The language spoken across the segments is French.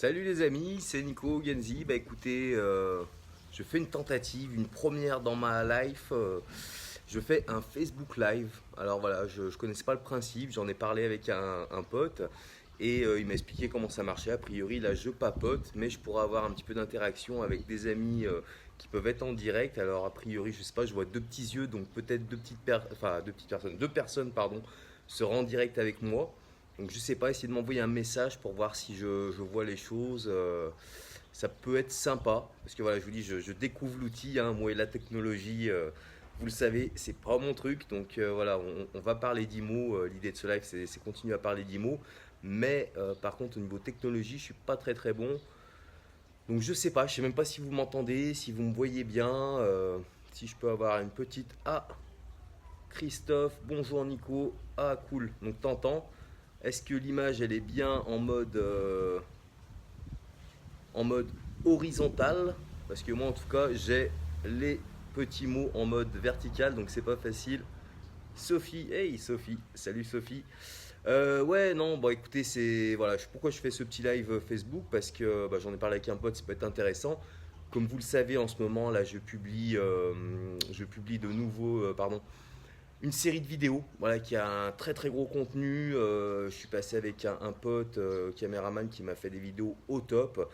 Salut les amis, c'est Nico Genzi. Bah écoutez, je fais une tentative, une première dans ma life. Je fais un Facebook Live. Alors voilà, je ne connaissais pas le principe, j'en ai parlé avec un pote et il m'a expliqué comment ça marchait. A priori, là je papote, mais je pourrais avoir un petit peu d'interaction avec des amis qui peuvent être en direct. Alors a priori, je sais pas, je vois deux petits yeux, donc peut-être deux personnes, pardon, seront en direct avec moi. Donc je sais pas, essayer de m'envoyer un message pour voir si je vois les choses. Ça peut être sympa, parce que voilà, je vous dis, je découvre l'outil, hein, moi et la technologie, vous le savez, c'est pas mon truc. Donc voilà, on va parler d'IMO. L'idée de ce live, c'est continuer à parler d'IMO. Mais par contre, au niveau technologie, je suis pas très très bon. Donc je sais pas, je sais même pas si vous m'entendez, si vous me voyez bien, si je peux avoir une petite... Ah, Christophe, bonjour Nico. Ah cool, donc t'entends. Est-ce que l'image elle est bien en mode horizontal? Parce que moi en tout cas j'ai les petits mots en mode vertical donc c'est pas facile. Sophie, hey Sophie, salut Sophie. Ouais non bon écoutez c'est voilà pourquoi je fais ce petit live Facebook parce que bah, j'en ai parlé avec un pote, ça peut être intéressant. Comme vous le savez en ce moment là je publie de nouveaux pardon une série de vidéos voilà, qui a un très très gros contenu. Je suis passé avec un pote caméraman qui m'a fait des vidéos au top.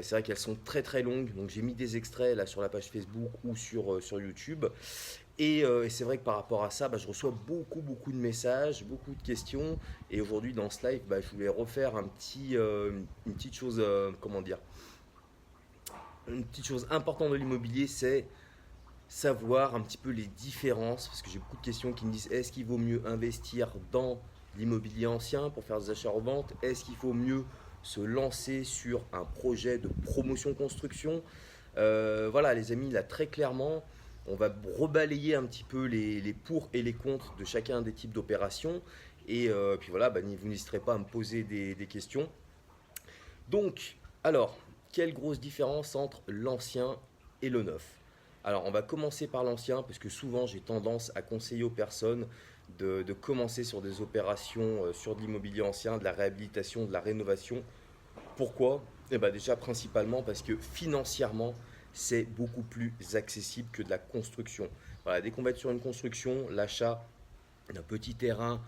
C'est vrai qu'elles sont très très longues, donc j'ai mis des extraits là sur la page Facebook ou sur YouTube. Et c'est vrai que par rapport à ça, bah, je reçois beaucoup de messages, beaucoup de questions. Et aujourd'hui dans ce live, bah, je voulais refaire une petite chose, comment dire, une petite chose importante de l'immobilier, c'est savoir un petit peu les différences, parce que j'ai beaucoup de questions qui me disent est-ce qu'il vaut mieux investir dans l'immobilier ancien pour faire des achats-reventes? Est-ce qu'il faut mieux se lancer sur un projet de promotion construction? Voilà les amis, là très clairement, on va rebalayer un petit peu les pour et les contre de chacun des types d'opérations. Et puis voilà, bah, vous n'hésiterez pas à me poser des questions. Donc, alors, quelle grosse différence entre l'ancien et le neuf? Alors, on va commencer par l'ancien, parce que souvent j'ai tendance à conseiller aux personnes de commencer sur des opérations sur de l'immobilier ancien, de la réhabilitation, de la rénovation. Pourquoi? Eh ben déjà, principalement parce que financièrement, c'est beaucoup plus accessible que de la construction. Voilà, dès qu'on va être sur une construction, l'achat d'un petit terrain,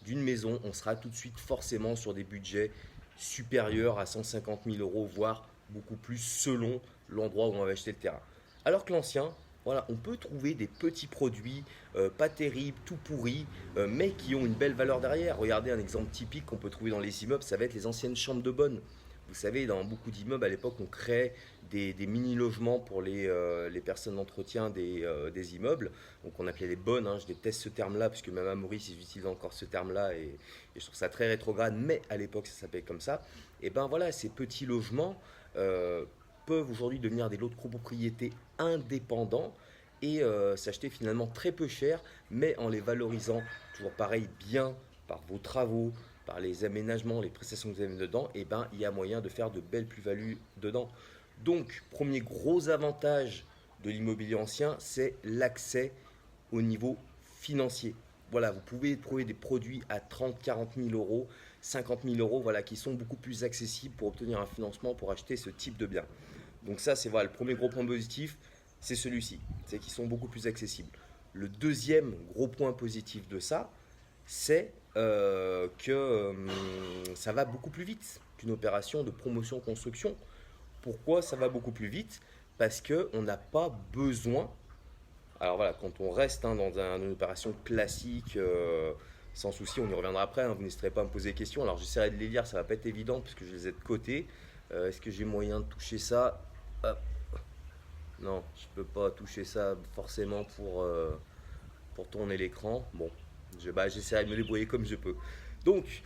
d'une maison, on sera tout de suite forcément sur des budgets supérieurs à 150 000 euros, voire beaucoup plus selon l'endroit où on va acheter le terrain. Alors que l'ancien, voilà, on peut trouver des petits produits pas terribles, tout pourris, mais qui ont une belle valeur derrière. Regardez un exemple typique qu'on peut trouver dans les immeubles, ça va être les anciennes chambres de bonne. Vous savez, dans beaucoup d'immeubles à l'époque, on créait des mini-logements pour les personnes d'entretien des immeubles. Donc on appelait les bonnes, hein. Je déteste ce terme-là, parce que même à Maurice, ils utilisent encore ce terme-là, et je trouve ça très rétrograde, mais à l'époque, ça s'appelait comme ça. Et ben voilà, ces petits logements euh, peuvent aujourd'hui devenir des lots de copropriété indépendants et s'acheter finalement très peu cher, mais en les valorisant toujours pareil bien par vos travaux, par les aménagements, les prestations que vous avez dedans, et ben il y a moyen de faire de belles plus-values dedans. Donc, premier gros avantage de l'immobilier ancien, c'est l'accès au niveau financier. Voilà, vous pouvez trouver des produits à 30, 40 000 euros, 50 000 euros, voilà, qui sont beaucoup plus accessibles pour obtenir un financement pour acheter ce type de bien. Donc ça, c'est voilà, le premier gros point positif, c'est celui-ci, c'est qu'ils sont beaucoup plus accessibles. Le deuxième gros point positif de ça, c'est que ça va beaucoup plus vite qu'une opération de promotion-construction. Pourquoi ça va beaucoup plus vite? Parce qu'on n'a pas besoin. Alors voilà, quand on reste hein, dans une opération classique, sans souci, on y reviendra après, hein, vous n'hésiterez pas à me poser des questions. Alors j'essaierai de les lire, ça va pas être évident puisque je les ai de côté. Est-ce que j'ai moyen de toucher ça? Hop. Non, je peux pas toucher ça forcément pour tourner l'écran. Bon, j'essaierai de me débrouiller comme je peux. Donc,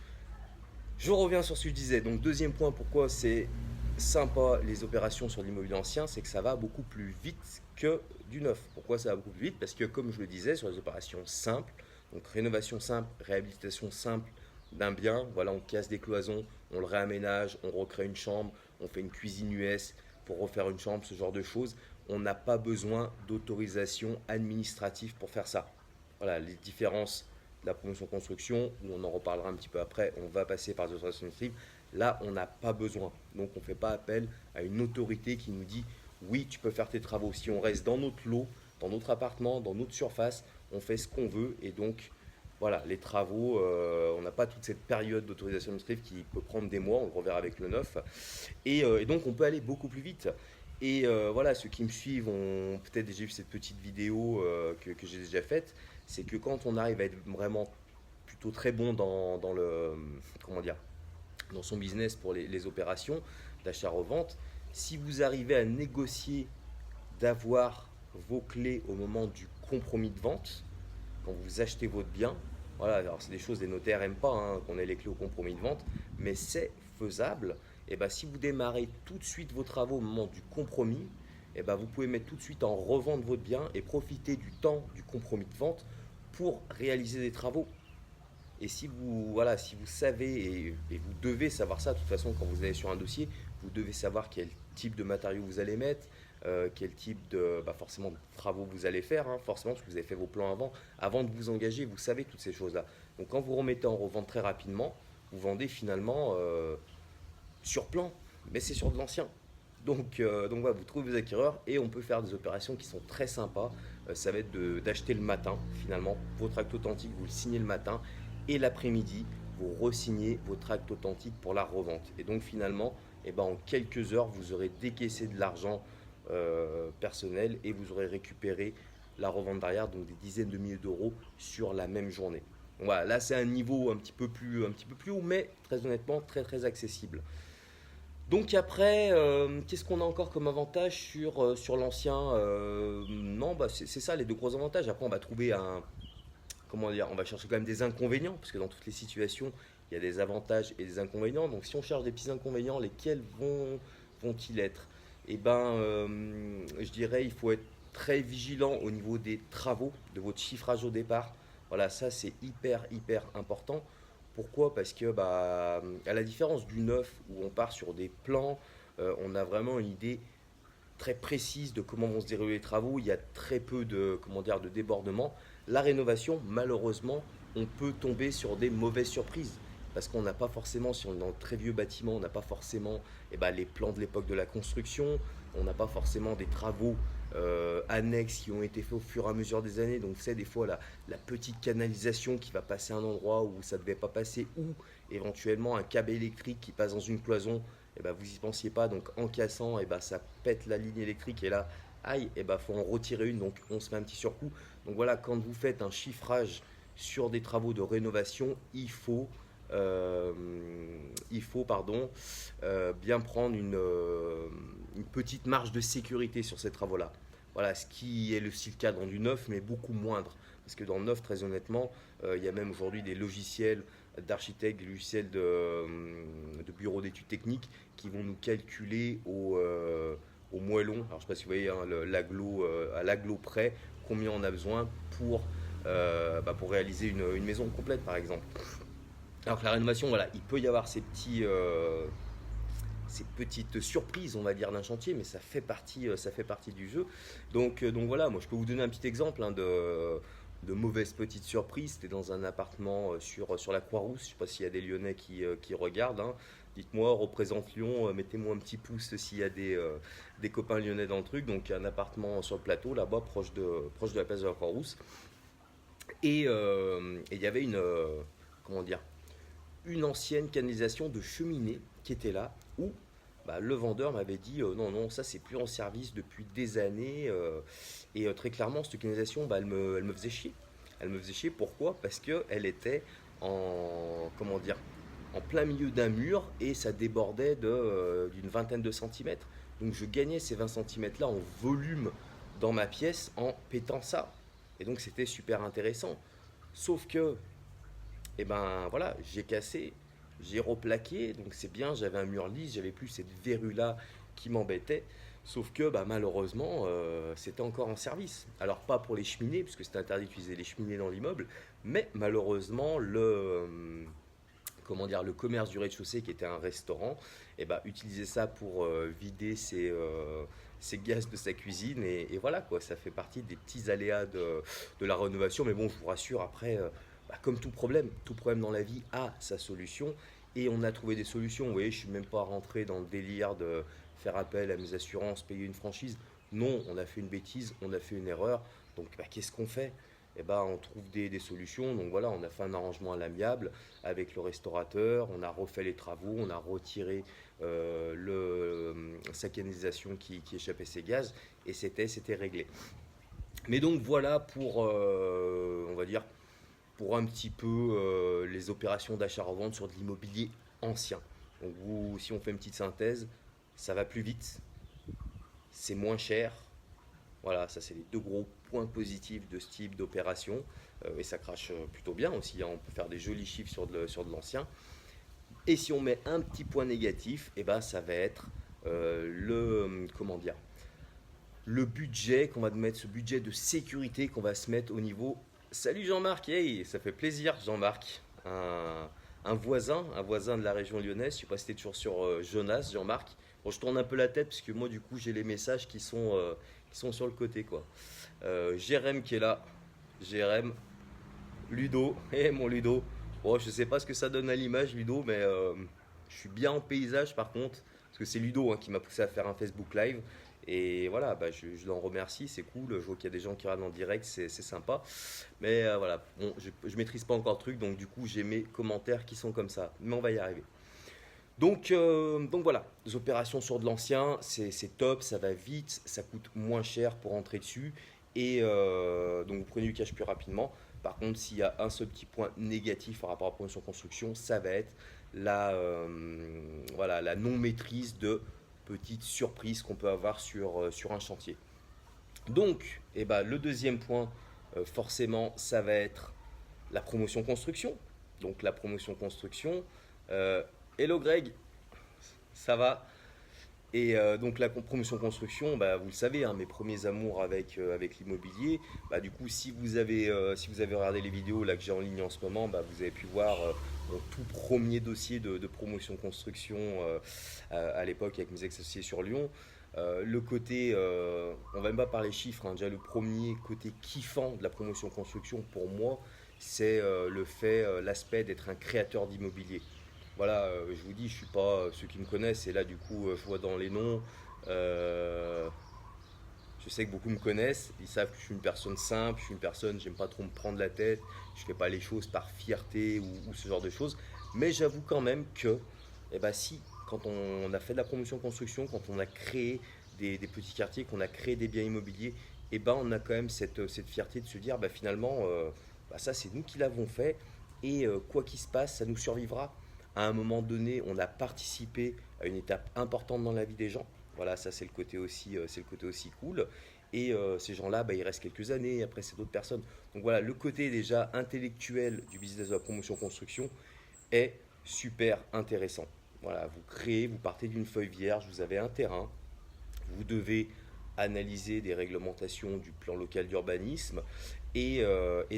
je reviens sur ce que je disais. Donc, deuxième point, pourquoi c'est sympa les opérations sur l'immobilier ancien, c'est que ça va beaucoup plus vite que du neuf. Pourquoi ça va beaucoup plus vite? Parce que, comme je le disais, sur les opérations simples, donc rénovation simple, réhabilitation simple d'un bien, voilà, on casse des cloisons, on le réaménage, on recrée une chambre, on fait une cuisine US pour refaire une chambre, ce genre de choses. On n'a pas besoin d'autorisation administrative pour faire ça. Voilà, les différences de la promotion construction, où on en reparlera un petit peu après, on va passer par des autorisations administratives. Là, on n'a pas besoin. Donc, on ne fait pas appel à une autorité qui nous dit oui, tu peux faire tes travaux. Si on reste dans notre lot, dans notre appartement, dans notre surface, on fait ce qu'on veut. Et donc, voilà, les travaux, on n'a pas toute cette période d'autorisation administrative qui peut prendre des mois. On le reverra avec le 9. Et donc, on peut aller beaucoup plus vite. Et voilà, ceux qui me suivent ont peut-être déjà vu cette petite vidéo que j'ai déjà faite. C'est que quand on arrive à être vraiment plutôt très bon dans le, comment dire, dans son business pour les opérations d'achat-revente, si vous arrivez à négocier d'avoir vos clés au moment du compromis de vente, quand vous achetez votre bien, voilà, alors c'est des choses que les notaires n'aiment pas, hein, qu'on ait les clés au compromis de vente, mais c'est faisable. Et ben, si vous démarrez tout de suite vos travaux au moment du compromis, et ben, vous pouvez mettre tout de suite en revente votre bien et profiter du temps du compromis de vente pour réaliser des travaux. Et si vous, voilà, si vous savez, et vous devez savoir ça, de toute façon, quand vous allez sur un dossier, vous devez savoir quel type de matériaux vous allez mettre, quel type de, forcément, de travaux vous allez faire, hein, forcément, parce que vous avez fait vos plans avant de vous engager, vous savez toutes ces choses-là. Donc quand vous remettez en revente très rapidement, vous vendez finalement sur plan, mais c'est sur de l'ancien. Donc voilà, vous trouvez vos acquéreurs et on peut faire des opérations qui sont très sympas. Ça va être d'acheter le matin, finalement, votre acte authentique, vous le signez le matin et l'après-midi, vous re-signez votre acte authentique pour la revente. Et donc finalement, eh ben, en quelques heures, vous aurez décaissé de l'argent personnel et vous aurez récupéré la revente derrière, donc des dizaines de milliers d'euros sur la même journée. Donc voilà, là c'est un niveau un petit peu plus haut, mais très honnêtement, très très accessible. Donc après, qu'est-ce qu'on a encore comme avantage sur l'ancien? Non, c'est ça les deux gros avantages. Après, on va trouver comment dire, on va chercher quand même des inconvénients, parce que dans toutes les situations, il y a des avantages et des inconvénients. Donc si on cherche des petits inconvénients, lesquels vont-ils être? Eh ben, je dirais, il faut être très vigilant au niveau des travaux, de votre chiffrage au départ. Voilà, ça c'est hyper hyper important. Pourquoi? Parce que à la différence du neuf où on part sur des plans, on a vraiment une idée très précise de comment vont se dérouler les travaux. Il y a très peu de, comment dire, de débordements. La rénovation, malheureusement, on peut tomber sur des mauvaises surprises. Parce qu'on n'a pas forcément, si on est dans de très vieux bâtiments, on n'a pas forcément les plans de l'époque de la construction, on n'a pas forcément des travaux annexes qui ont été faits au fur et à mesure des années. Donc, c'est des fois la petite canalisation qui va passer à un endroit où ça ne devait pas passer, ou éventuellement un câble électrique qui passe dans une cloison, vous n'y pensiez pas. Donc, en cassant, ça pète la ligne électrique et là, aïe, faut en retirer une. Donc, on se met un petit surcoût. Donc, voilà, quand vous faites un chiffrage sur des travaux de rénovation, euh, pardon, bien prendre une petite marge de sécurité sur ces travaux-là. Voilà, ce qui est le style cadre du neuf, mais beaucoup moindre. Parce que dans le neuf, très honnêtement, il y a même aujourd'hui des logiciels d'architectes, des logiciels de bureaux d'études techniques qui vont nous calculer au moellon. Alors, je ne sais pas si vous voyez, hein, à l'aglo près, combien on a besoin pour réaliser une maison complète, par exemple. Alors que la rénovation, voilà, il peut y avoir ces petites surprises, on va dire, d'un chantier, mais ça fait partie du jeu. Donc voilà, moi je peux vous donner un petit exemple, hein, de mauvaises petites surprises. C'était dans un appartement sur la Croix-Rousse. Je ne sais pas s'il y a des Lyonnais qui regardent, hein. Dites-moi, représente Lyon, mettez-moi un petit pouce s'il y a des copains lyonnais dans le truc. Donc un appartement sur le plateau, là-bas, proche de la place de la Croix-Rousse. Et il y avait comment dire, une ancienne canalisation de cheminée qui était là, où le vendeur m'avait dit non, non, ça c'est plus en service depuis des années. Et très clairement, cette canalisation, elle me faisait chier. Elle me faisait chier, pourquoi? Parce qu'elle était comment dire, en plein milieu d'un mur et ça débordait d'une vingtaine de centimètres. Donc je gagnais ces 20 centimètres là en volume dans ma pièce en pétant ça. Et donc c'était super intéressant. Sauf que voilà, j'ai cassé, j'ai replaqué, donc c'est bien, j'avais un mur lisse, j'avais plus cette verrue-là qui m'embêtait. Sauf que malheureusement, c'était encore en service. Alors pas pour les cheminées, puisque c'était interdit d'utiliser les cheminées dans l'immeuble, mais malheureusement, comment dire, le commerce du rez-de-chaussée, qui était un restaurant, utilisait ça pour vider ses gaz de sa cuisine. Et voilà, quoi, ça fait partie des petits aléas de la rénovation. Mais bon, je vous rassure, après, comme tout problème dans la vie a sa solution. et on a trouvé des solutions. Vous voyez, je ne suis même pas rentré dans le délire de faire appel à mes assurances, payer une franchise. Non, on a fait une bêtise, on a fait une erreur. Donc, qu'est-ce qu'on fait? Eh ben, on trouve des solutions. Donc voilà, on a fait un arrangement à l'amiable avec le restaurateur, on a refait les travaux, on a retiré sa canalisation qui échappait ses gaz et c'était réglé. Mais donc voilà pour, on va dire, pour un petit peu les opérations d'achat-revente sur de l'immobilier ancien. Donc vous, si on fait une petite synthèse, ça va plus vite, c'est moins cher. Voilà, ça c'est les deux gros points positifs de ce type d'opération. Et ça crache plutôt bien aussi, hein. On peut faire des jolis chiffres sur de l'ancien. Et si on met un petit point négatif, et ben ça va être comment dire, le budget qu'on va mettre, ce budget de sécurité qu'on va se mettre au niveau. Salut Jean-Marc, hey, ça fait plaisir Jean-Marc, un voisin de la région lyonnaise. Je sais pas si c'était toujours sur Jonas, Jean-Marc. Bon, je tourne un peu la tête parce que moi du coup j'ai les messages qui sont sur le côté quoi. Jérém qui est là, Jérém, Ludo, et mon Ludo. Bon, je sais pas ce que ça donne à l'image Ludo, mais je suis bien en paysage par contre, parce que c'est Ludo hein, qui m'a poussé à faire un Facebook Live. Et voilà, je l'en remercie, c'est cool. Je vois qu'il y a des gens qui regardent en direct, c'est sympa. Mais voilà, bon, je maîtrise pas encore le truc, donc du coup j'ai mes commentaires qui sont comme ça. Mais on va y arriver. Donc voilà, les opérations sur de l'ancien, c'est top, ça va vite, ça coûte moins cher pour entrer dessus. Et donc vous prenez du cash plus rapidement. Par contre, s'il y a un seul petit point négatif par rapport à la promotion construction, ça va être voilà, la non-maîtrise de petites surprises qu'on peut avoir sur un chantier. Donc, le deuxième point, forcément, ça va être la promotion construction. Donc la promotion construction. Hello Greg, ça va? Et donc la promotion construction, vous le savez, hein, mes premiers amours avec l'immobilier. Du coup, si vous avez regardé les vidéos là que j'ai en ligne en ce moment, vous avez pu voir mon tout premier dossier de promotion construction à l'époque avec mes ex-associés sur Lyon. Le côté, on va même pas parler chiffres, hein, déjà le premier côté kiffant de la promotion construction pour moi, c'est l'aspect d'être un créateur d'immobilier. Voilà, je vous dis, je suis pas ceux qui me connaissent, et là du coup, je vois dans les noms, euh, je sais que beaucoup me connaissent, ils savent que je suis une personne simple, je suis une personne, j'aime pas trop me prendre la tête, je fais pas les choses par fierté ou ce genre de choses, mais j'avoue quand même que, si, quand on a fait de la promotion construction, quand on a créé des petits quartiers, qu'on a créé des biens immobiliers, on a quand même cette fierté de se dire, finalement, ça c'est nous qui l'avons fait, et quoi qu'il se passe, ça nous survivra. À un moment donné, on a participé à une étape importante dans la vie des gens. Voilà, ça c'est le côté aussi cool. Et ces gens-là, ils restent quelques années. Après, c'est d'autres personnes. Donc voilà, le côté déjà intellectuel du business de la promotion construction est super intéressant. Voilà, vous créez, vous partez d'une feuille vierge, vous avez un terrain, vous devez analyser des réglementations du plan local d'urbanisme et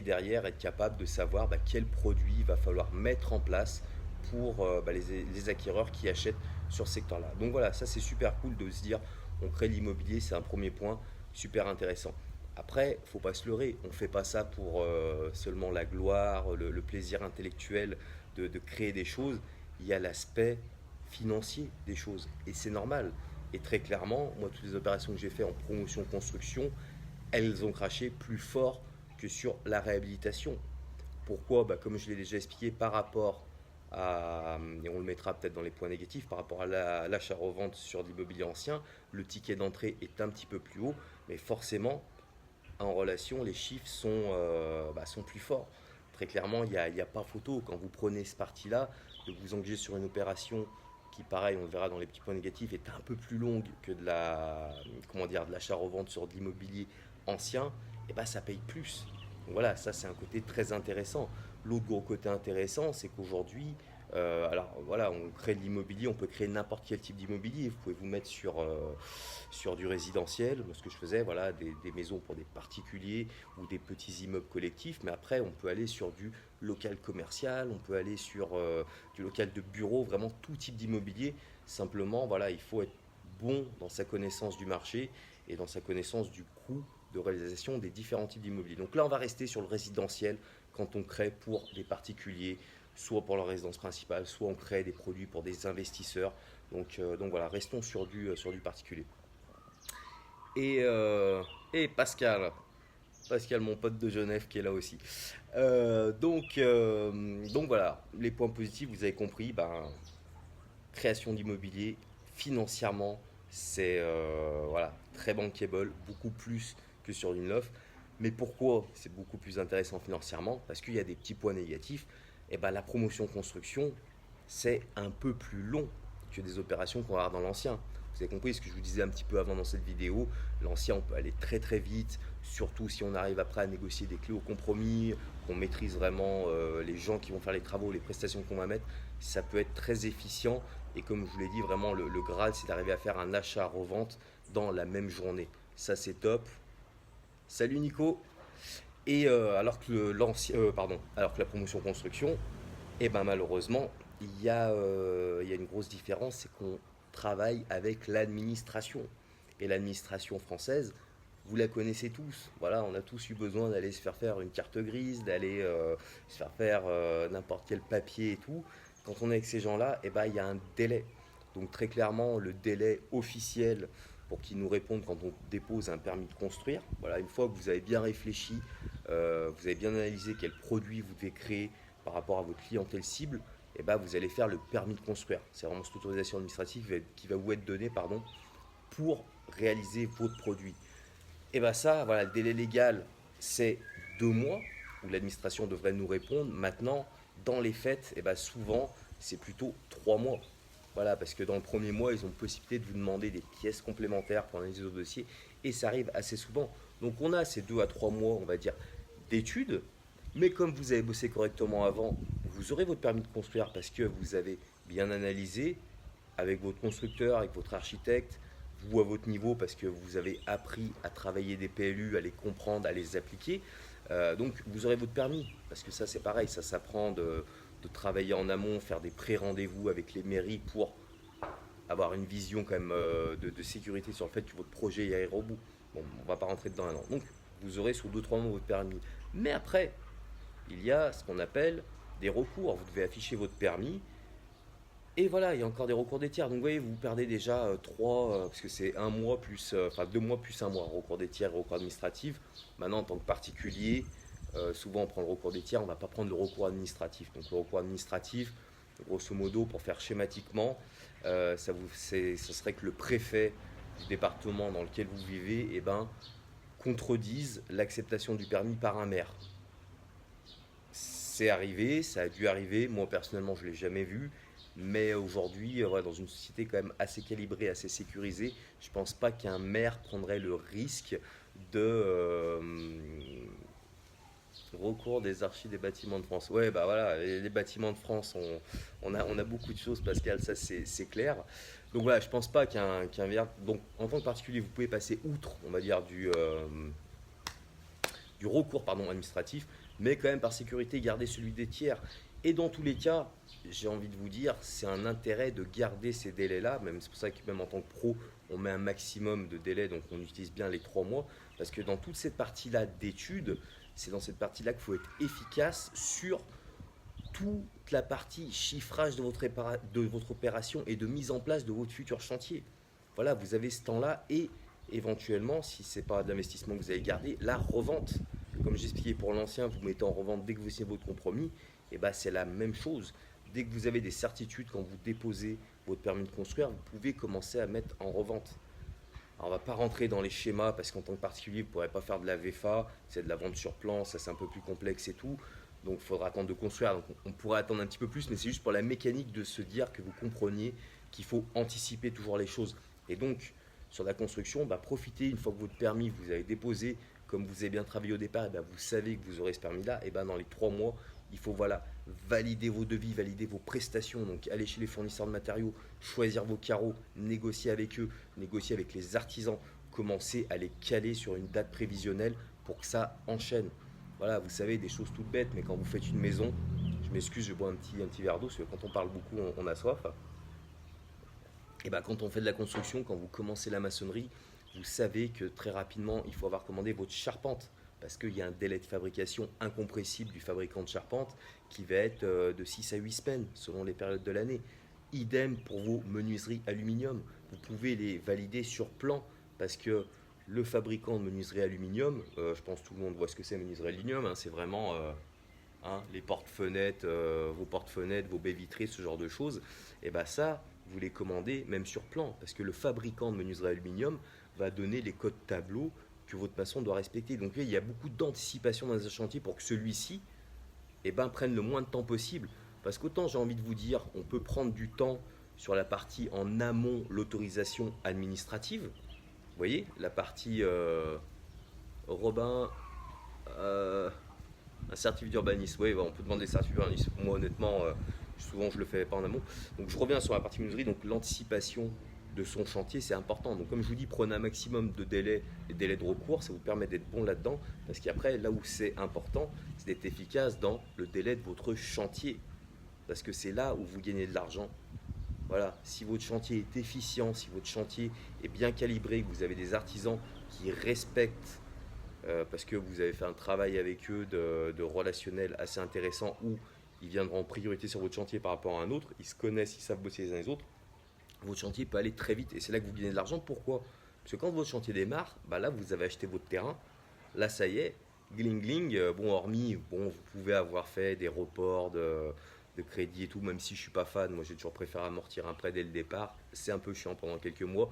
derrière être capable de savoir quel produit il va falloir mettre en place pour les acquéreurs qui achètent sur ce secteur-là. Donc voilà, ça c'est super cool de se dire on crée l'immobilier, c'est un premier point super intéressant. Après, faut pas se leurrer, on ne fait pas ça pour seulement la gloire, le plaisir intellectuel de créer des choses. Il y a l'aspect financier des choses et c'est normal. Et très clairement, moi, toutes les opérations que j'ai fait en promotion construction, elles ont craché plus fort que sur la réhabilitation. Pourquoi? Comme je l'ai déjà expliqué, par rapport et on le mettra peut-être dans les points négatifs, par rapport à l'achat-revente sur l'immobilier ancien, le ticket d'entrée est un petit peu plus haut, mais forcément, en relation, les chiffres sont plus forts. Très clairement, il n'y a pas photo. Quand vous prenez ce parti-là, de vous engager sur une opération qui, pareil, on le verra dans les petits points négatifs, est un peu plus longue que de l'achat-revente sur de l'immobilier ancien, ça paye plus. Donc voilà, ça c'est un côté très intéressant. L'autre gros côté intéressant, c'est qu'aujourd'hui, alors voilà, on crée de l'immobilier, on peut créer n'importe quel type d'immobilier. Vous pouvez vous mettre sur du résidentiel, ce que je faisais, voilà, des maisons pour des particuliers ou des petits immeubles collectifs. Mais après, on peut aller sur du local commercial, on peut aller sur du local de bureau, vraiment tout type d'immobilier. Simplement, voilà, il faut être bon dans sa connaissance du marché et dans sa connaissance du coût de réalisation des différents types d'immobilier. Donc là, on va rester sur le résidentiel quand on crée pour des particuliers, soit pour leur résidence principale, soit on crée des produits pour des investisseurs. Donc voilà, restons sur du particulier. Et, euh, et Pascal, mon pote de Genève qui est là aussi. Donc voilà, les points positifs, vous avez compris, ben, création d'immobilier, financièrement, c'est voilà, très bankable, beaucoup plus que sur une loft. Mais pourquoi c'est beaucoup plus intéressant financièrement? Parce qu'il y a des petits points négatifs. Et ben, la promotion construction, c'est un peu plus long que des opérations qu'on va avoir dans l'ancien. Vous avez compris ce que je vous disais un petit peu avant dans cette vidéo. L'ancien, on peut aller très très vite, surtout si on arrive après à négocier des clés au compromis, qu'on maîtrise vraiment les gens qui vont faire les travaux, les prestations qu'on va mettre. Ça peut être très efficient. Et comme je vous l'ai dit, vraiment, le Graal, c'est d'arriver à faire un achat-revente dans la même journée. Ça, c'est top. Salut Nico. Et alors que la promotion construction, eh ben malheureusement, il y a une grosse différence, c'est qu'on travaille avec l'administration. Et l'administration française, vous la connaissez tous. Voilà, on a tous eu besoin d'aller se faire faire une carte grise, d'aller se faire faire n'importe quel papier et tout. Quand on est avec ces gens-là, eh ben, il y a un délai. Donc très clairement, le délai officiel pour qu'ils nous répondent quand on dépose un permis de construire. Voilà, une fois que vous avez bien réfléchi, vous avez bien analysé quel produit vous devez créer par rapport à votre clientèle cible, eh ben, vous allez faire le permis de construire. C'est vraiment cette autorisation administrative qui va vous être donnée pardon, pour réaliser votre produit. Et bien ça, voilà, le délai légal, c'est 2 mois où l'administration devrait nous répondre. Maintenant, dans les faits, et ben souvent, c'est plutôt 3 mois. Voilà, parce que dans le premier mois, ils ont possibilité de vous demander des pièces complémentaires pour analyser vos dossiers. Et ça arrive assez souvent. Donc on a ces 2 à 3 mois, on va dire, d'études. Mais comme vous avez bossé correctement avant, vous aurez votre permis de construire parce que vous avez bien analysé avec votre constructeur, avec votre architecte, vous à votre niveau parce que vous avez appris à travailler des PLU, à les comprendre, à les appliquer. Donc vous aurez votre permis parce que ça c'est pareil, ça s'apprend de travailler en amont, faire des pré-rendez-vous avec les mairies pour avoir une vision quand même de sécurité sur le fait que votre projet y aille au bout. Bon, on va pas rentrer dedans maintenant. Donc vous aurez sur 2 3 mois votre permis. Mais après, il y a ce qu'on appelle des recours. Vous devez afficher votre permis et voilà, il y a encore des recours des tiers. Donc vous voyez, vous perdez déjà 3, parce que c'est 1 mois plus, enfin 2 mois plus 1 mois, recours des tiers et recours administratif. Maintenant, en tant que particulier, souvent on prend le recours des tiers, on ne va pas prendre le recours administratif. Donc le recours administratif, grosso modo, pour faire schématiquement, ce serait que le préfet du département dans lequel vous vivez eh ben, contredise l'acceptation du permis par un maire. C'est arrivé, ça a dû arriver, moi personnellement je ne l'ai jamais vu, mais aujourd'hui, ouais, dans une société quand même assez calibrée, assez sécurisée, je ne pense pas qu'un maire prendrait le risque de recours des archives des bâtiments de France. Ouais, bah voilà, les bâtiments de France, on a beaucoup de choses, Pascal, ça c'est clair. Donc voilà, je ne pense pas qu'un maire. Donc en tant que particulier, vous pouvez passer outre, on va dire, du recours pardon, administratif, mais quand même par sécurité, garder celui des tiers. Et dans tous les cas, j'ai envie de vous dire, c'est un intérêt de garder ces délais-là, même c'est pour ça que même en tant que pro, on met un maximum de délais, donc on utilise bien les 3 mois, parce que dans toute cette partie-là d'études, c'est dans cette partie-là qu'il faut être efficace sur toute la partie chiffrage de votre opération et de mise en place de votre futur chantier. Voilà, vous avez ce temps-là et éventuellement, si ce n'est pas de l'investissement que vous allez garder, la revente. Comme j'expliquais pour l'ancien, vous mettez en revente dès que vous signez votre compromis, et ben c'est la même chose. Dès que vous avez des certitudes quand vous déposez votre permis de construire, vous pouvez commencer à mettre en revente. Alors, on ne va pas rentrer dans les schémas parce qu'en tant que particulier, vous ne pourrez pas faire de la VFA, c'est de la vente sur plan, ça c'est un peu plus complexe et tout. Donc il faudra attendre de construire. Donc on pourrait attendre un petit peu plus, mais c'est juste pour la mécanique de se dire que vous compreniez qu'il faut anticiper toujours les choses. Et donc sur la construction, bah, profitez une fois que votre permis vous avez déposé, comme vous avez bien travaillé au départ, et bah, vous savez que vous aurez ce permis-là, et bah, dans les 3 mois, il faut voilà, valider vos devis, valider vos prestations, donc aller chez les fournisseurs de matériaux, choisir vos carreaux, négocier avec eux, négocier avec les artisans, commencer à les caler sur une date prévisionnelle pour que ça enchaîne. Voilà, vous savez, des choses toutes bêtes, mais quand vous faites une maison, je m'excuse, je bois un petit verre d'eau, parce que quand on parle beaucoup, on a soif. Et ben, quand on fait de la construction, quand vous commencez la maçonnerie, vous savez que très rapidement, il faut avoir commandé votre charpente. parce qu'il y a un délai de fabrication incompressible du fabricant de charpente qui va être de 6 à 8 semaines selon les périodes de l'année. Idem pour vos menuiseries aluminium. Vous pouvez les valider sur plan parce que le fabricant de menuiserie aluminium, je pense que tout le monde voit ce que c'est menuiserie aluminium, hein, c'est vraiment les portes-fenêtres, vos portes-fenêtres, vos baies vitrées, ce genre de choses. Et bien ça, vous les commandez même sur plan parce que le fabricant de menuiserie aluminium va donner les codes tableaux que votre maçon doit respecter. Donc il y a beaucoup d'anticipation dans un chantier pour que celui-ci prenne le moins de temps possible. Parce qu'autant j'ai envie de vous dire, on peut prendre du temps sur la partie en amont, l'autorisation administrative. Vous voyez, la partie Robin, un certificat d'urbanisme. Oui, on peut demander des certificats d'urbanisme. Moi honnêtement, souvent je le fais pas en amont. Donc je reviens sur la partie menuiserie, donc l'anticipation de son chantier, c'est important. Donc comme je vous dis, prenez un maximum de délais et délais de recours, ça vous permet d'être bon là-dedans, parce qu'après, là où c'est important, c'est d'être efficace dans le délai de votre chantier, parce que c'est là où vous gagnez de l'argent. Voilà, si votre chantier est efficient, si votre chantier est bien calibré, que vous avez des artisans qui respectent, parce que vous avez fait un travail avec eux de relationnel assez intéressant, où ils viendront en priorité sur votre chantier par rapport à un autre, ils se connaissent, ils savent bosser les uns les autres, votre chantier peut aller très vite et c'est là que vous gagnez de l'argent. Pourquoi? Parce que quand votre chantier démarre, là vous avez acheté votre terrain, là ça y est, gling gling, vous pouvez avoir fait des reports de crédit et tout, même si je suis pas fan, moi j'ai toujours préféré amortir un prêt dès le départ, c'est un peu chiant pendant quelques mois,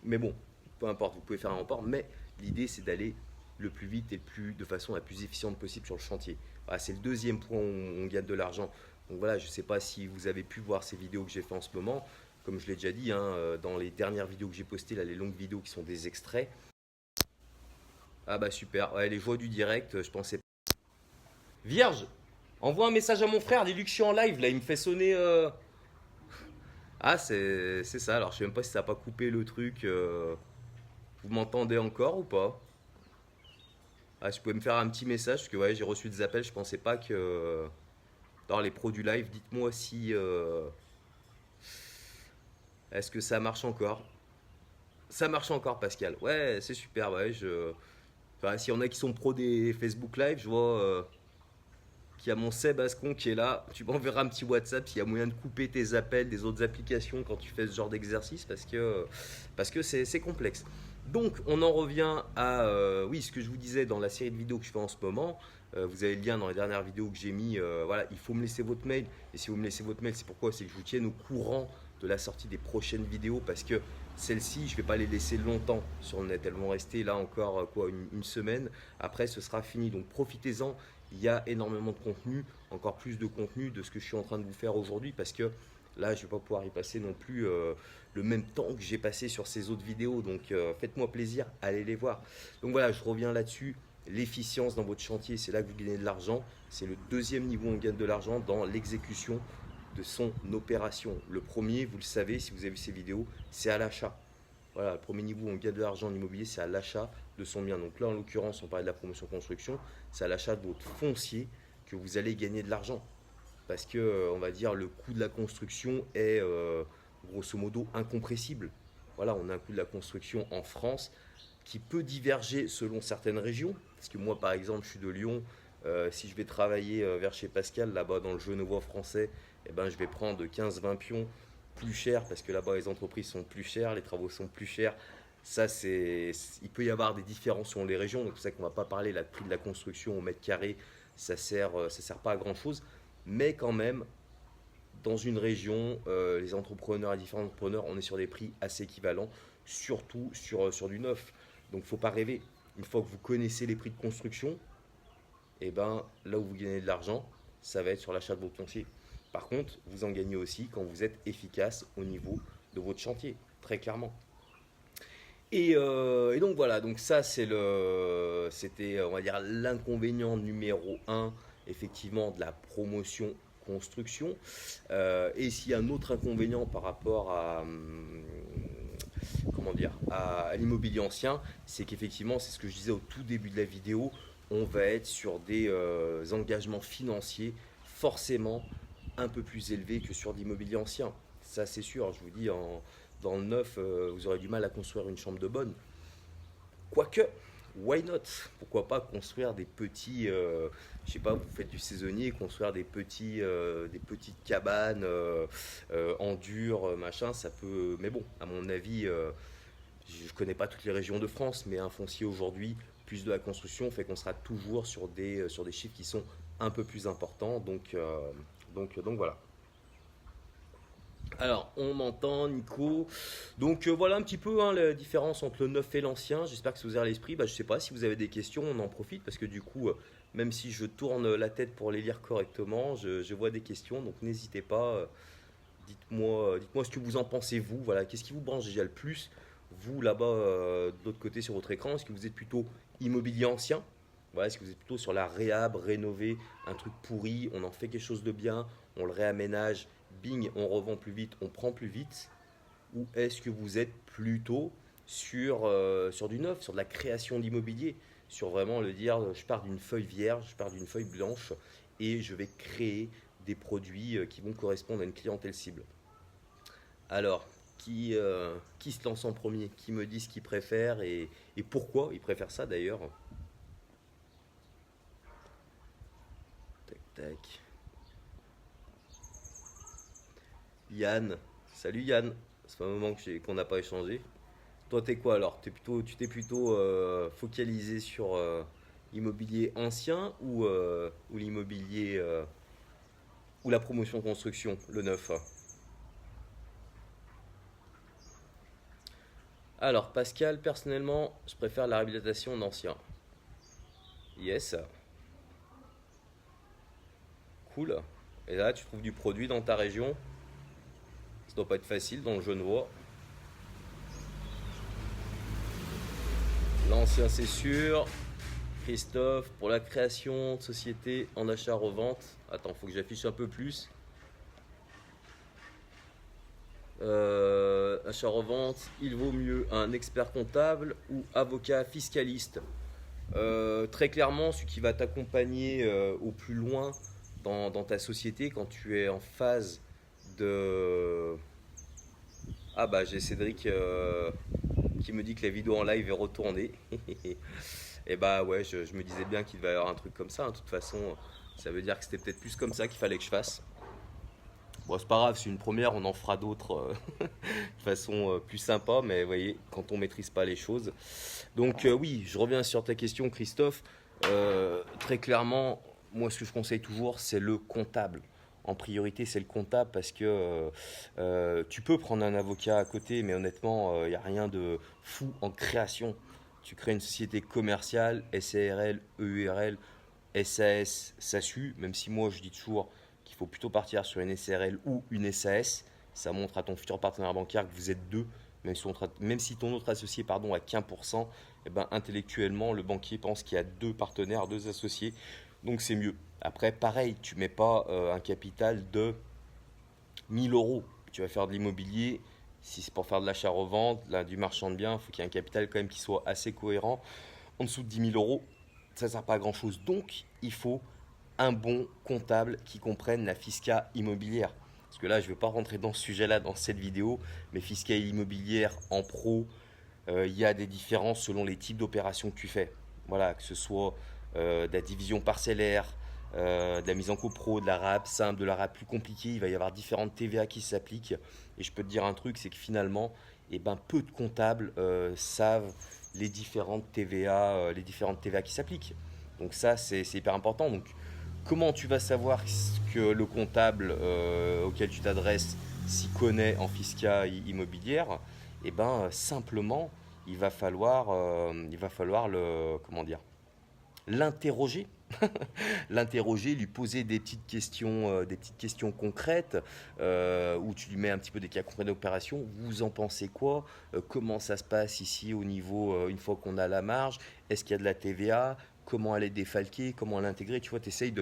mais bon, peu importe, vous pouvez faire un report, mais l'idée c'est d'aller le plus vite et de façon la plus efficiente possible sur le chantier. Voilà, c'est le deuxième point où on gagne de l'argent. Donc voilà, je ne sais pas si vous avez pu voir ces vidéos que j'ai fait en ce moment. Comme je l'ai déjà dit, dans les dernières vidéos que j'ai postées, là, les longues vidéos qui sont des extraits. Ah bah super, ouais, les joies du direct, je pensais pas. Vierge, envoie un message à mon frère, dis-lui que je suis en live, là, il me fait sonner. Ah, c'est ça, alors je sais même pas si ça n'a pas coupé le truc. Vous m'entendez encore ou pas? Ah, si vous pouvez me faire un petit message, parce que ouais, j'ai reçu des appels, je pensais pas que. Dans les pros du live, dites-moi si. Est-ce que ça marche encore? Ça marche encore, Pascal. Ouais, c'est super. Ouais, enfin, s'il y en a qui sont pros des Facebook Live, je vois qu'il y a mon Seb Ascon qui est là. Tu m'enverras un petit WhatsApp s'il y a moyen de couper tes appels des autres applications quand tu fais ce genre d'exercice parce que c'est complexe. Donc, on en revient à oui, ce que je vous disais dans la série de vidéos que je fais en ce moment. Vous avez le lien dans les dernières vidéos que j'ai mis. Voilà, il faut me laisser votre mail. Et si vous me laissez votre mail, c'est pourquoi? C'est que je vous tienne au courant de la sortie des prochaines vidéos parce que celles-ci, je ne vais pas les laisser longtemps sur le net. Elles vont rester là encore une semaine. Après, ce sera fini. Donc, profitez-en. Il y a énormément de contenu, encore plus de contenu de ce que je suis en train de vous faire aujourd'hui parce que là, je ne vais pas pouvoir y passer non plus le même temps que j'ai passé sur ces autres vidéos. Donc, faites-moi plaisir, allez les voir. Donc voilà, je reviens là-dessus. L'efficience dans votre chantier, c'est là que vous gagnez de l'argent. C'est le deuxième niveau où on gagne de l'argent dans l'exécution de son opération. Le premier, vous le savez, si vous avez vu ces vidéos, c'est à l'achat. Voilà, le premier niveau où on gagne de l'argent en immobilier, c'est à l'achat de son bien. Donc là, en l'occurrence, on parlait de la promotion construction, c'est à l'achat de votre foncier que vous allez gagner de l'argent. Parce que, on va dire, le coût de la construction est grosso modo incompressible. Voilà, on a un coût de la construction en France qui peut diverger selon certaines régions. Parce que moi, par exemple, je suis de Lyon. Si je vais travailler vers chez Pascal, là-bas dans le Genevois français, je vais prendre 15-20 pions plus cher parce que là-bas les entreprises sont plus chères, les travaux sont plus chers. Ça, il peut y avoir des différences selon les régions. Donc c'est pour ça qu'on ne va pas parler là, de prix de la construction au mètre carré. Ça sert pas à grand-chose. Mais quand même, dans une région, les entrepreneurs et différents entrepreneurs, on est sur des prix assez équivalents, surtout sur du neuf. Donc il ne faut pas rêver. Une fois que vous connaissez les prix de construction, là où vous gagnez de l'argent, ça va être sur l'achat de vos fonciers. Par contre, vous en gagnez aussi quand vous êtes efficace au niveau de votre chantier, très clairement. Et donc voilà, donc ça c'était on va dire l'inconvénient numéro un, effectivement, de la promotion construction. Et s'il y a un autre inconvénient par rapport à comment dire à l'immobilier ancien, c'est qu'effectivement, c'est ce que je disais au tout début de la vidéo, on va être sur des engagements financiers forcément un peu plus élevés que sur l'immobilier ancien. Ça, c'est sûr. Je vous dis, dans le neuf, vous aurez du mal à construire une chambre de bonne. Quoique, why not? Pourquoi pas construire des petits, je sais pas, vous faites du saisonnier, construire des petites cabanes en dur, machin, ça peut. Mais bon, à mon avis, je connais pas toutes les régions de France, mais un foncier aujourd'hui, plus de la construction, fait qu'on sera toujours sur des chiffres qui sont un peu plus importants. Donc voilà. Alors, on m'entend, Nico. Donc voilà un petit peu hein, la différence entre le neuf et l'ancien. J'espère que ça vous a à l'esprit. Bah, je sais pas si vous avez des questions, on en profite parce que du coup, même si je tourne la tête pour les lire correctement, je vois des questions. Donc n'hésitez pas. Dites-moi ce que vous en pensez vous. Voilà, qu'est-ce qui vous branche déjà le plus? Vous là-bas, de l'autre côté sur votre écran, est-ce que vous êtes plutôt immobilier ancien? Voilà, est-ce que vous êtes plutôt sur la réhab, rénover un truc pourri, on en fait quelque chose de bien, on le réaménage, bing, on revend plus vite, on prend plus vite? Ou est-ce que vous êtes plutôt sur du neuf, sur de la création d'immobilier, sur vraiment le dire, je pars d'une feuille vierge, je pars d'une feuille blanche et je vais créer des produits qui vont correspondre à une clientèle cible. Alors, qui se lance en premier? Qui me dit ce qu'il préfère et pourquoi il préfère ça d'ailleurs? Tac, tac. Yann. Salut Yann. Ça fait un moment qu'on n'a pas échangé. Toi, t'es quoi alors? Tu t'es plutôt focalisé sur l'immobilier ancien ou l'immobilier ou la promotion construction, le neuf? Alors, Pascal, personnellement, je préfère la réhabilitation d'ancien. Yes, cool. Et là, tu trouves du produit dans ta région? Ça doit pas être facile dans le Genevois. L'ancien, c'est sûr. Christophe, pour la création de société en achat-revente. Attends, faut que j'affiche un peu plus. Achat-revente, il vaut mieux un expert comptable ou avocat fiscaliste. Très clairement, celui qui va t'accompagner au plus loin dans ta société quand tu es en phase de... Ah bah j'ai Cédric qui me dit que la vidéo en live est retournée. Et bah ouais, je me disais bien qu'il devait y avoir un truc comme ça, hein. De toute façon, ça veut dire que c'était peut-être plus comme ça qu'il fallait que je fasse. Bon, c'est pas grave, c'est une première, on en fera d'autres de façon plus sympa, mais vous voyez, quand on maîtrise pas les choses. Donc oui, je reviens sur ta question, Christophe. Très clairement, moi, ce que je conseille toujours, c'est le comptable. En priorité, c'est le comptable parce que tu peux prendre un avocat à côté, mais honnêtement, il n'y a rien de fou en création. Tu crées une société commerciale, SARL, EURL, SAS, SASU, même si moi je dis toujours qu'il faut plutôt partir sur une SARL ou une SAS. Ça montre à ton futur partenaire bancaire que vous êtes deux, même si ton autre associé pardon, a qu'1%, eh ben, intellectuellement, le banquier pense qu'il y a deux partenaires, deux associés, donc c'est mieux. Après, pareil, tu ne mets pas un capital de 1 000 euros. Tu vas faire de l'immobilier, si c'est pour faire de l'achat-revente, du marchand de biens, il faut qu'il y ait un capital quand même qui soit assez cohérent. En dessous de 10 000 euros, ça ne sert pas à grand-chose. Donc, il faut un bon comptable qui comprenne la fisca immobilière. Parce que là, je ne vais pas rentrer dans ce sujet-là dans cette vidéo, mais fisca immobilière en pro, il y a des différences selon les types d'opérations que tu fais. Voilà, que ce soit de la division parcellaire, de la mise en copro, de la RAB simple, de la RAB plus compliquée. Il va y avoir différentes TVA qui s'appliquent. Et je peux te dire un truc, c'est que finalement, eh ben, peu de comptables savent les différentes TVA qui s'appliquent. Donc ça, c'est hyper important. Donc comment tu vas savoir que le comptable auquel tu t'adresses s'y connaît en fisca immobilière? Eh ben simplement, il va falloir le comment dire l'interroger. L'interroger, lui poser des petites questions concrètes, où tu lui mets un petit peu des cas concrets d'opération. Vous en pensez quoi? Comment ça se passe ici au niveau, une fois qu'on a la marge? Est-ce qu'il y a de la TVA? Comment elle est défalquée? Comment l'intégrer? Tu vois, tu essayes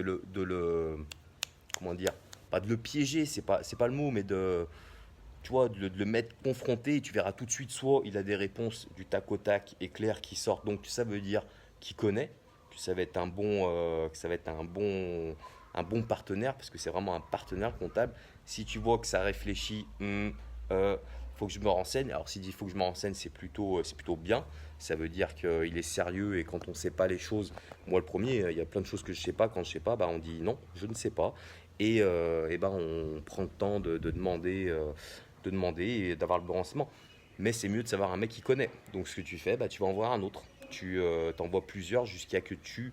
comment dire, pas de le piéger, c'est pas le mot, mais tu vois, de le mettre confronté, et tu verras tout de suite, soit il a des réponses du tac au tac et claires qui sortent, donc ça veut dire qu'il connaît, que ça va être que ça va être un bon partenaire, parce que c'est vraiment un partenaire comptable. Si tu vois que ça réfléchit, faut que je me renseigne. Alors s'il dit il faut que je me renseigne, c'est plutôt bien. Ça veut dire qu'il est sérieux et quand on ne sait pas les choses, moi le premier, il y a plein de choses que je ne sais pas. Quand je ne sais pas, bah, on dit non, je ne sais pas. Et ben, on prend le temps de demander et d'avoir le bon renseignement. Mais c'est mieux de savoir un mec qui connaît. Donc ce que tu fais, bah, tu vas en voir un autre. Tu t'envoies plusieurs jusqu'à que tu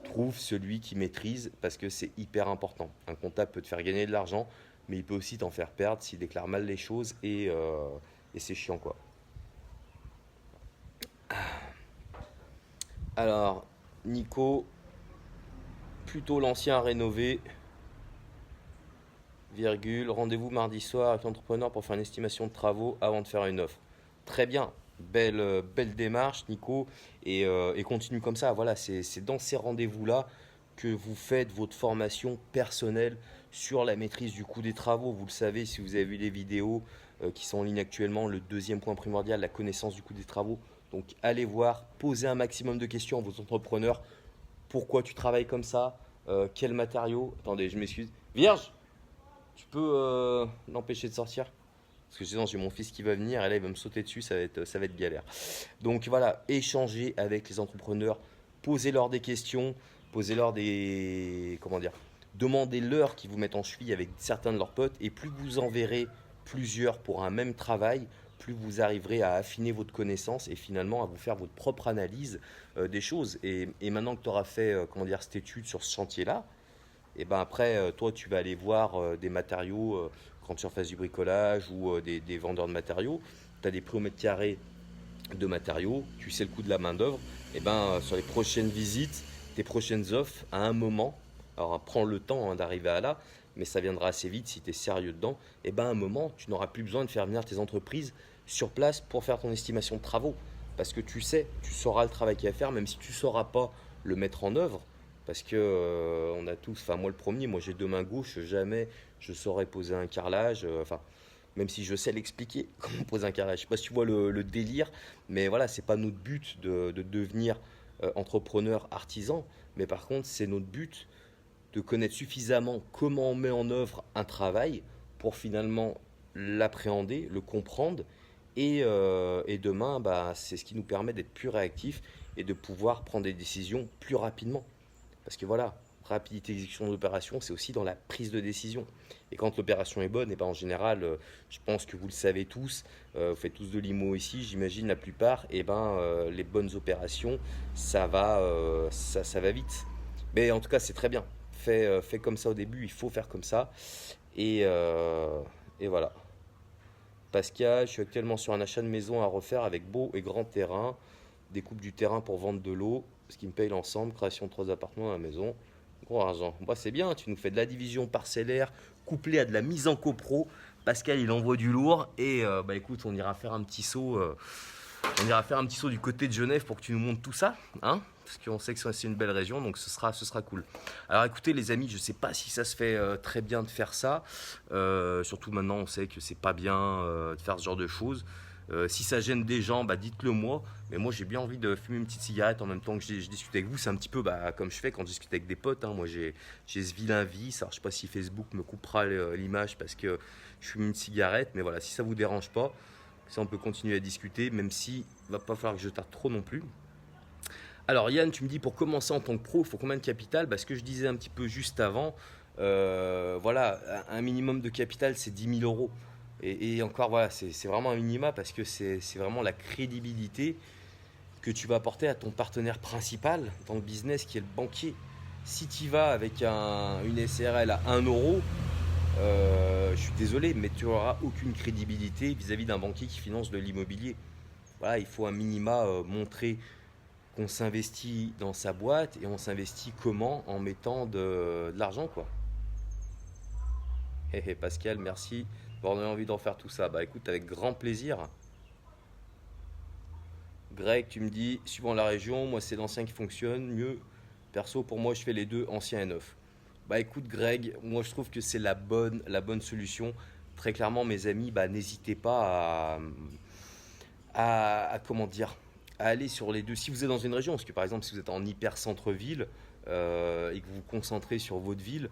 trouves celui qui maîtrise parce que c'est hyper important. Un comptable peut te faire gagner de l'argent, mais il peut aussi t'en faire perdre s'il déclare mal les choses et c'est chiant quoi. Alors, Nico, plutôt l'ancien à rénover, virgule, rendez-vous mardi soir avec l'entrepreneur pour faire une estimation de travaux avant de faire une offre. Très bien, belle démarche Nico, et continue comme ça. Voilà, c'est dans ces rendez-vous-là que vous faites votre formation personnelle sur la maîtrise du coût des travaux. Vous le savez, si vous avez vu les vidéos qui sont en ligne actuellement, le deuxième point primordial, la connaissance du coût des travaux. Donc allez voir, posez un maximum de questions à vos entrepreneurs. Pourquoi tu travailles comme ça? Quel matériau? Attendez, je m'excuse. Vierge, tu peux l'empêcher de sortir? Parce que sinon j'ai mon fils qui va venir et là il va me sauter dessus, ça va être galère. Donc voilà, échangez avec les entrepreneurs, posez-leur des questions, posez-leur des... Comment dire? Demandez-leur qu'ils vous mettent en cheville avec certains de leurs potes et plus vous en verrez plusieurs pour un même travail, plus vous arriverez à affiner votre connaissance et finalement à vous faire votre propre analyse des choses. Et maintenant que tu auras fait comment dire, cette étude sur ce chantier-là, et ben après, toi, tu vas aller voir des matériaux, quand tu fasses du bricolage ou des vendeurs de matériaux. Tu as des prix au mètre carré de matériaux, tu sais le coût de la main-d'œuvre. Et ben sur les prochaines visites, tes prochaines offres, à un moment, alors prends le temps d'arriver à là, mais ça viendra assez vite si tu es sérieux dedans. Et ben à un moment, tu n'auras plus besoin de faire venir tes entreprises sur place pour faire ton estimation de travaux. Parce que tu sais, tu sauras le travail qu'il y a à faire, même si tu ne sauras pas le mettre en œuvre. Parce que on a tous, enfin moi le premier, moi j'ai deux mains gauches, jamais je saurais poser un carrelage. Enfin, même si je sais l'expliquer, comment poser un carrelage. Je sais pas si tu vois le délire, mais voilà, c'est pas notre but de devenir entrepreneur, artisan. Mais par contre, c'est notre but de connaître suffisamment comment on met en œuvre un travail pour finalement l'appréhender, le comprendre. Et demain, bah, c'est ce qui nous permet d'être plus réactifs et de pouvoir prendre des décisions plus rapidement. Parce que voilà, rapidité d'exécution d'opération, c'est aussi dans la prise de décision. Et quand l'opération est bonne, et ben en général, je pense que vous le savez tous, vous faites tous de l'IMO ici, j'imagine la plupart, et ben les bonnes opérations, ça va vite. Mais en tout cas, c'est très bien. Fais comme ça au début, il faut faire comme ça. Et, euh, et voilà. Pascal, je suis actuellement sur un achat de maison à refaire avec beau et grand terrain, découpe du terrain pour vendre de l'eau, ce qui me paye l'ensemble, création de 3 appartements dans la maison. Gros argent. Bah, c'est bien, tu nous fais de la division parcellaire couplée à de la mise en copro. Pascal, il envoie du lourd et bah écoute, on ira faire un petit saut. On ira faire un petit saut du côté de Genève pour que tu nous montres tout ça, hein, parce qu'on sait que c'est une belle région, donc ce sera cool. Alors écoutez les amis, je ne sais pas si ça se fait très bien de faire ça, surtout maintenant on sait que c'est pas bien de faire ce genre de choses. Si ça gêne des gens, bah dites-le moi. Mais moi j'ai bien envie de fumer une petite cigarette en même temps que je discute avec vous. C'est un petit peu bah, comme je fais quand je discute avec des potes, hein. Moi j'ai ce vilain vice. Alors je sais pas si Facebook me coupera l'image parce que je fume une cigarette. Mais voilà, si ça vous dérange pas, ça on peut continuer à discuter. Même si il va pas falloir que je tarde trop non plus. Alors Yann, tu me dis pour commencer en tant que pro, il faut combien de capital? Parce que je disais un petit peu juste avant, voilà, un minimum de capital c'est 10 000 euros. Et encore, voilà, c'est vraiment un minima parce que c'est vraiment la crédibilité que tu vas apporter à ton partenaire principal dans le business qui est le banquier. Si tu vas avec une SRL à 1 euro, je suis désolé, mais tu n'auras aucune crédibilité vis-à-vis d'un banquier qui finance de l'immobilier. Voilà, il faut un minima montrer qu'on s'investit dans sa boîte et on s'investit comment en mettant de l'argent quoi. Hé hé Pascal, merci d'avoir donné envie d'en faire tout ça. Bah écoute, avec grand plaisir. Greg, tu me dis, suivant la région, moi c'est l'ancien qui fonctionne mieux. Perso, pour moi, je fais les deux, ancien et neuf. Bah écoute Greg, moi je trouve que c'est la bonne solution. Très clairement, mes amis, bah n'hésitez pas comment dire, à aller sur les deux. Si vous êtes dans une région, parce que par exemple, si vous êtes en hyper centre-ville et que vous vous concentrez sur votre ville,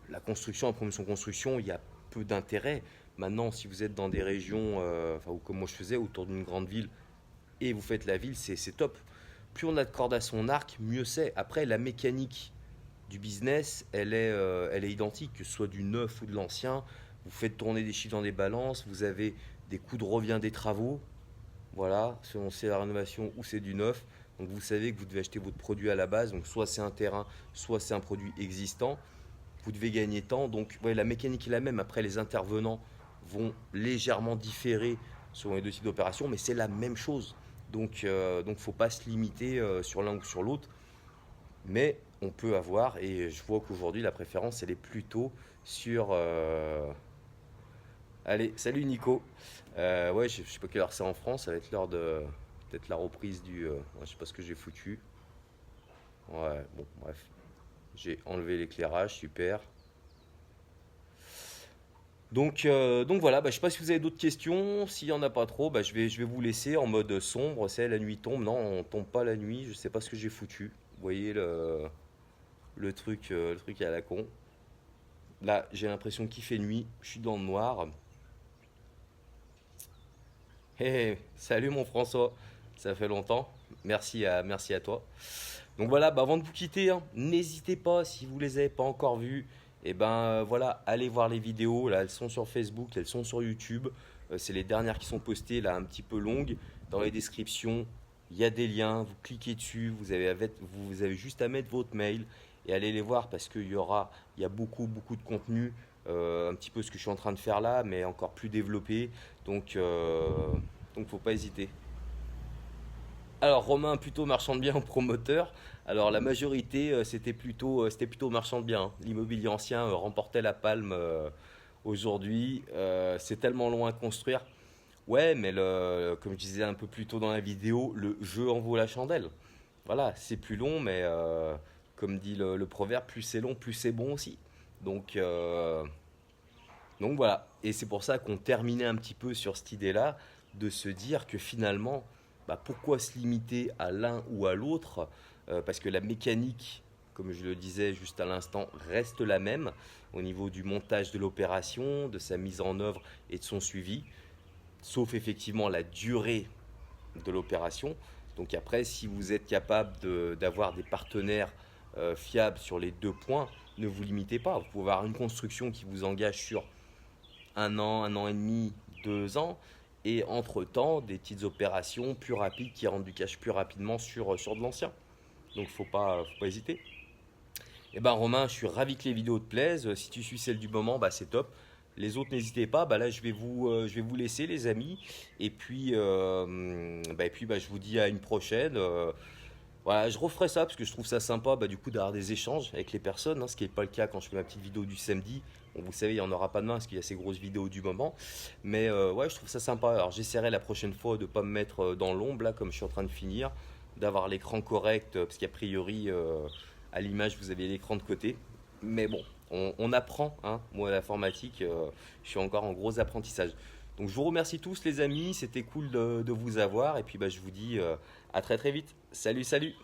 la construction, la promotion construction, il y a peu d'intérêt. Maintenant, si vous êtes dans des régions, enfin, ou comme moi je faisais, autour d'une grande ville, et vous faites la ville, c'est top. Plus on a de cordes à son arc, mieux c'est. Après, la mécanique du business, elle est identique, que ce soit du neuf ou de l'ancien. Vous faites tourner des chiffres dans des balances, vous avez des coûts de revient des travaux, voilà, selon si c'est la rénovation ou c'est du neuf. Donc vous savez que vous devez acheter votre produit à la base, donc soit c'est un terrain, soit c'est un produit existant. Vous devez gagner temps, donc ouais, la mécanique est la même. Après, les intervenants vont légèrement différer selon les deux types d'opérations, mais c'est la même chose. Donc faut pas se limiter sur l'un ou sur l'autre, mais on peut avoir, et je vois qu'aujourd'hui la préférence elle est plutôt sur. Allez, salut Nico. Ouais, je sais pas quelle heure c'est en France, ça va être l'heure de peut-être la reprise du. Ouais, je sais pas ce que j'ai foutu. Ouais, bon, bref. J'ai enlevé l'éclairage, super. Donc voilà, bah, je sais pas si vous avez d'autres questions. S'il y en a pas trop, bah, je vais vous laisser en mode sombre. C'est la nuit tombe. Non, on tombe pas la nuit. Je sais pas ce que j'ai foutu. Vous voyez le truc à la con. Là, j'ai l'impression qu'il fait nuit. Je suis dans le noir. Hé, hé, salut mon François. Ça fait longtemps. Merci à toi. Donc voilà, bah, avant de vous quitter, hein, n'hésitez pas, si vous les avez pas encore vues, et ben voilà, allez voir les vidéos. Là, elles sont sur Facebook, elles sont sur YouTube. C'est les dernières qui sont postées, là, un petit peu longues. Dans les descriptions, il y a des liens. Vous cliquez dessus, vous avez juste à mettre votre mail et allez les voir parce il y a beaucoup de contenu. Un petit peu ce que je suis en train de faire là, mais encore plus développé. Donc, euh, donc faut pas hésiter. Alors Romain, plutôt marchand de biens ou promoteur. Alors la majorité, c'était plutôt marchand de biens, hein. L'immobilier ancien remportait la palme aujourd'hui. C'est tellement long à construire. Ouais, mais comme je disais un peu plus tôt dans la vidéo, le jeu en vaut la chandelle. Voilà, c'est plus long, mais comme dit le proverbe, plus c'est long, plus c'est bon aussi. Donc, euh, donc voilà. Et c'est pour ça qu'on terminait un petit peu sur cette idée-là, de se dire que finalement, bah, pourquoi se limiter à l'un ou à l'autre. Parce que la mécanique, comme je le disais juste à l'instant, reste la même au niveau du montage de l'opération, de sa mise en œuvre et de son suivi, sauf effectivement la durée de l'opération. Donc après, si vous êtes capable d'avoir des partenaires fiables sur les deux points, ne vous limitez pas. Vous pouvez avoir une construction qui vous engage sur un an et demi, 2 ans, et entre-temps, des petites opérations plus rapides qui rendent du cash plus rapidement sur de l'ancien. Donc faut pas hésiter. Et ben Romain, je suis ravi que les vidéos te plaisent. Si tu suis celle du moment, bah c'est top. Les autres, n'hésitez pas. Bah là, je vais vous laisser, les amis. Et puis, je vous dis à une prochaine. Voilà, je referai ça parce que je trouve ça sympa, bah, du coup, d'avoir des échanges avec les personnes, hein, ce qui n'est pas le cas quand je fais ma petite vidéo du samedi. Bon, vous savez, il n'y en aura pas demain parce qu'il y a ces grosses vidéos du moment. Mais ouais, je trouve ça sympa. Alors, j'essaierai la prochaine fois de ne pas me mettre dans l'ombre, là, comme je suis en train de finir, d'avoir l'écran correct, parce qu'a priori, à l'image, vous avez l'écran de côté. Mais bon, on apprend, hein. Moi, l'informatique, je suis encore en gros apprentissage. Donc, je vous remercie tous, les amis. C'était cool de vous avoir. Et puis, bah, je vous dis à très très vite. Salut, salut!